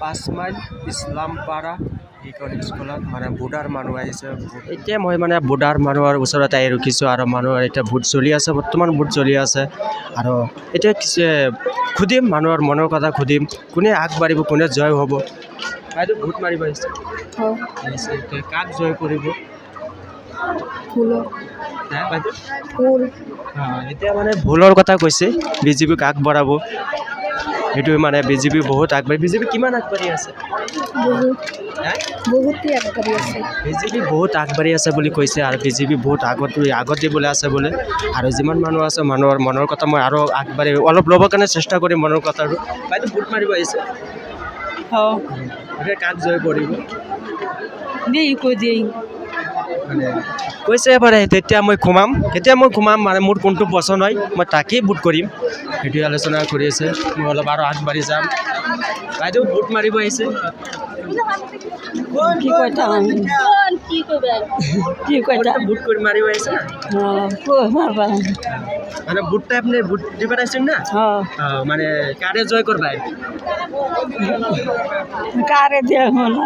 5 mile ইছলামপাৰা এইখন স্কুলত মানে বুঢ়াৰ মানুহ আহিছে। এতিয়া মই মানে বুঢ়াৰ মানুহৰ ওচৰত আহি ৰখিছোঁ আৰু মানুহৰ এতিয়া ভোট চলি আছে, বৰ্তমান ভোট চলি আছে। আৰু এতিয়া সুধিম মানুহৰ মনৰ কথা সুধিম, কোনে আগবাঢ়িব, কোনে জয় হ'ব। বাইদেউ ভোট মাৰিব আহিছে, এতিয়া কাক জয় কৰিব? এতিয়া মানে ভুলৰ কথা কৈছে, বিজেপিক আগবঢ়াব। সেইটো মানে বিজেপি বহুত আগবাঢ়ি, বিজেপি কিমান আগবাঢ়ি আছে? বিজেপি বহুত আগবাঢ়ি আছে বুলি কৈছে আৰু বিজেপি বহুত আগত দিবলৈ আছে বোলে। আৰু যিমান মানুহ আছে মানুহৰ মনৰ কথা মই আৰু আগবাঢ়ি অলপ ল'বৰ কাৰণে চেষ্টা কৰিম মনৰ কথাটো। বাইদেউ ভোট মাৰিব আহিছে, এতিয়া কাক জয় কৰিব? মানে কৈছে এবাৰে তেতিয়া মই সোমাম মানে মোৰ কোনটো পচন্দ হয় মই তাকেই ভোট কৰিম, সেইটোৱে আলোচনা কৰি আছে। মই অলপ আৰু আগবাঢ়ি যাম। বাইদেউ ভোট মাৰিব আহিছে, ভোট কৰি মাৰিব আহিছে মানে ভোটটা আপনি ভোট দিব পাইছেন না? মানে কারে জয় করবেন? কারে দিয়া হলো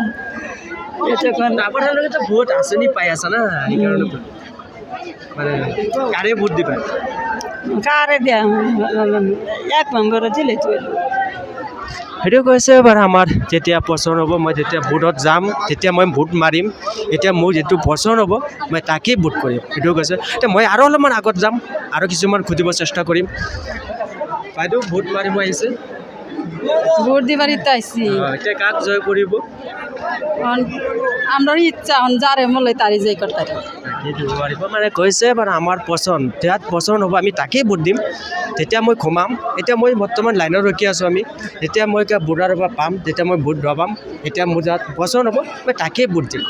আপনার লোকে তো ভোট আসেনি পাই আছে না, এই কারণে মানে কারে ভোট দিবেন? কারে দিয়া 1 নম্বরে দিলে চলবে। সেইটো কৈছে বাৰু আমাৰ যেতিয়া পচন্দ হ'ব মই যেতিয়া ভোটত যাম তেতিয়া মই ভোট মাৰিম, এতিয়া মোৰ যিটো পচন্দ হ'ব মই তাকেই ভোট কৰিম, সেইটো কৈছে। এতিয়া মই আৰু অলপমান আগত যাম আৰু কিছুমান সুধিব চেষ্টা কৰিম। বাইদেউ ভোট মাৰিব আহিছে, ভোট দিবাৰ ইচ্ছা আইছি, এতিয়া কাক জয় কৰিব? আমৰা ইচ্ছা যাৰে মলে তাৰি যাই কৰতে মানে কৈছে বাৰু আমাৰ পচন্দ, যাত পচন্দ হ'ব আমি তাকেই ভোট দিম। তেতিয়া মই সোমাম, এতিয়া মই বৰ্তমান লাইনত ৰখি আছোঁ আমি, যেতিয়া মই বুঢ়াৰ পৰা পাম তেতিয়া মই ভোট দবাম। এতিয়া মোৰ যাত পচন্দ হ'ব মই তাকেই ভোট দিম।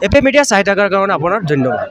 এপি মিডিয়া চাই থকাৰ কাৰণে আপোনাৰ ধন্যবাদ।